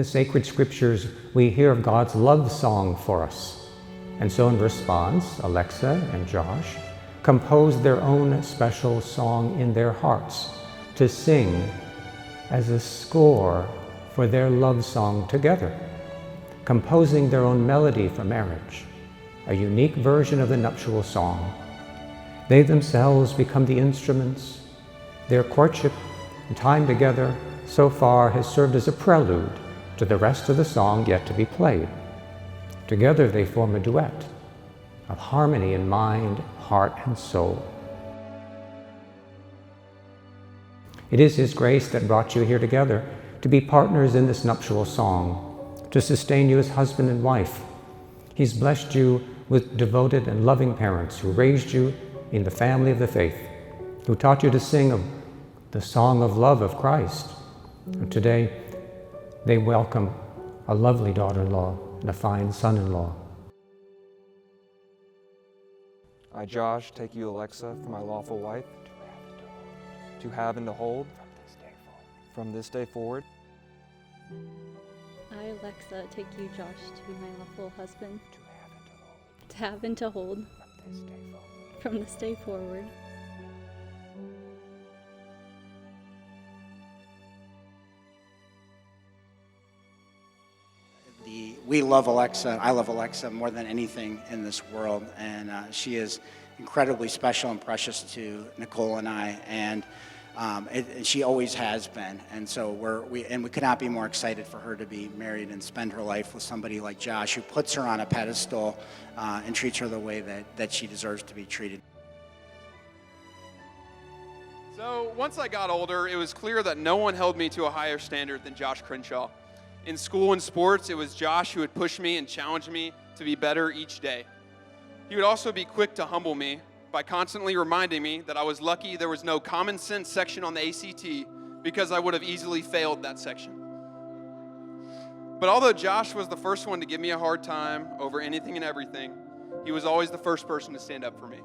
the sacred scriptures, we hear of God's love song for us. And so in response, Alexa and Josh composed their own special song in their hearts to sing as a score for their love song together, composing their own melody for marriage, a unique version of the nuptial song. They themselves become the instruments. Their courtship and time together so far has served as a prelude to the rest of the song yet to be played. Together they form a duet of harmony in mind, heart, and soul. It is His grace that brought you here together to be partners in this nuptial song, to sustain you as husband and wife. He's blessed you with devoted and loving parents who raised you in the family of the faith, who taught you to sing of the song of love of Christ. And today, they welcome a lovely daughter-in-law and a fine son-in-law. I, Josh, take you, Alexa, for my lawful wife, to have and to hold from this day forward. I, Alexa, take you, Josh, to be my lawful husband, to have and to hold from this day forward. We love Alexa. I love Alexa more than anything in this world, and she is incredibly special and precious to Nicole and I, and she always has been. And so we could not be more excited for her to be married and spend her life with somebody like Josh, who puts her on a pedestal and treats her the way that she deserves to be treated. So once I got older, it was clear that no one held me to a higher standard than Josh Crenshaw. In school and sports, it was Josh who would push me and challenge me to be better each day. He would also be quick to humble me by constantly reminding me that I was lucky there was no common sense section on the ACT, because I would have easily failed that section. But although Josh was the first one to give me a hard time over anything and everything, he was always the first person to stand up for me.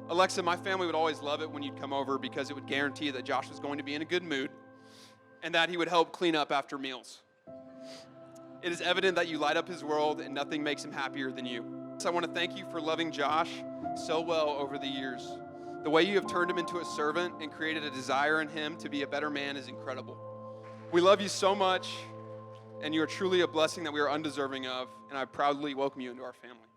Alexa, my family would always love it when you'd come over, because it would guarantee that Josh was going to be in a good mood and that he would help clean up after meals. It is evident that you light up his world, and nothing makes him happier than you. So I want to thank you for loving Josh so well over the years. The way you have turned him into a servant and created a desire in him to be a better man is incredible. We love you so much, and you are truly a blessing that we are undeserving of, and I proudly welcome you into our family.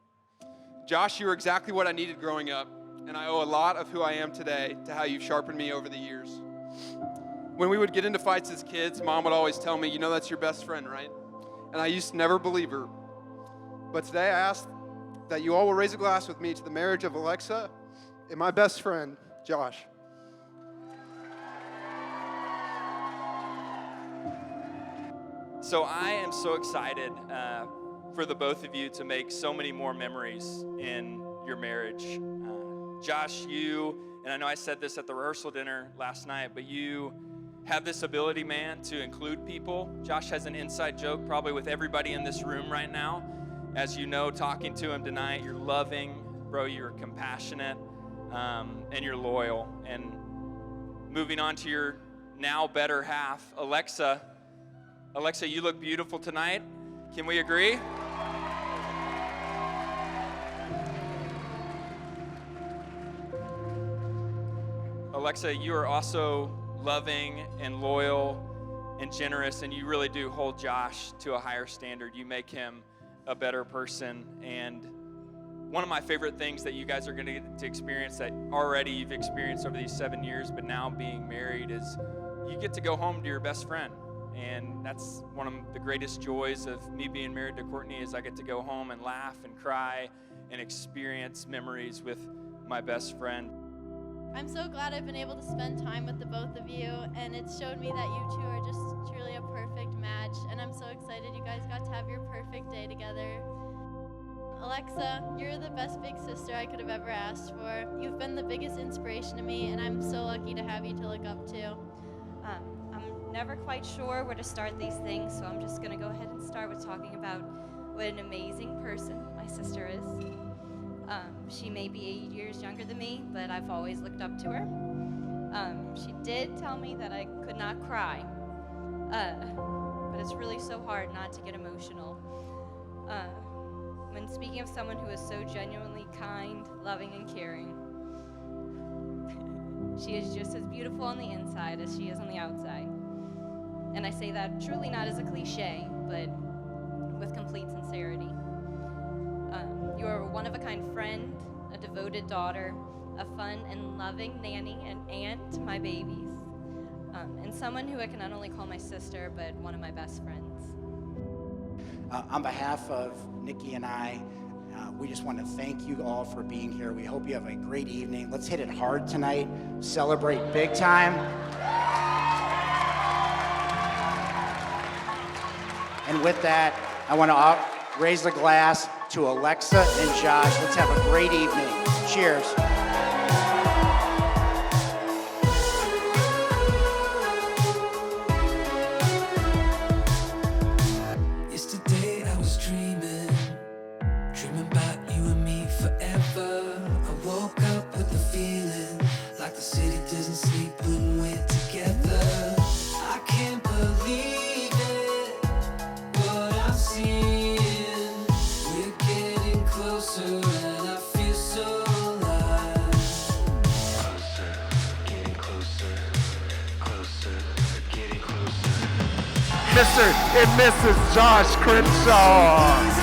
Josh, you are exactly what I needed growing up, and I owe a lot of who I am today to how you've sharpened me over the years. When we would get into fights as kids, Mom would always tell me, you know that's your best friend, right? And I used to never believe her. But today I ask that you all will raise a glass with me to the marriage of Alexa and my best friend, Josh. So I am so excited for the both of you to make so many more memories in your marriage. Josh, you, and I know I said this at the rehearsal dinner last night, but you have this ability, man, to include people. Josh has an inside joke probably with everybody in this room right now. As you know, talking to him tonight, you're loving, bro, you're compassionate, and you're loyal. And moving on to your now better half, Alexa, you look beautiful tonight. Can we agree? Alexa, you are also loving and loyal and generous, and you really do hold Josh to a higher standard. You make him a better person. And one of my favorite things that you guys are going to get to experience, that already you've experienced over these 7 years, but now being married, is you get to go home to your best friend. And that's one of the greatest joys of me being married to Courtney, is I get to go home and laugh and cry and experience memories with my best friend. I'm so glad I've been able to spend time with the both of you, and it's showed me that you two are just truly a perfect match, and I'm so excited you guys got to have your perfect day together. Alexa, you're the best big sister I could have ever asked for. You've been the biggest inspiration to me, and I'm so lucky to have you to look up to. I'm never quite sure where to start these things, so I'm just going to go ahead and start with talking about what an amazing person my sister is. She may be 8 years younger than me, but I've always looked up to her. She did tell me that I could not cry. But it's really so hard not to get emotional. When speaking of someone who is so genuinely kind, loving, and caring, she is just as beautiful on the inside as she is on the outside. And I say that truly not as a cliche, but with complete sincerity. You are a one-of-a-kind friend, a devoted daughter, a fun and loving nanny and aunt to my babies, and someone who I can not only call my sister, but one of my best friends. On behalf of Nikki and I, we just want to thank you all for being here. We hope you have a great evening. Let's hit it hard tonight. Celebrate big time. And with that, I want to raise the glass to Alexa and Josh. Let's have a great evening. Cheers. Yesterday I was dreaming about you and me forever. I woke up with the feeling like the city doesn't sleep when we're together. I can't believe it, what I'm seeing. We're getting closer and I feel so alive. Closer, getting closer, closer, getting closer. Mr. and Mrs. Josh Crenshaw.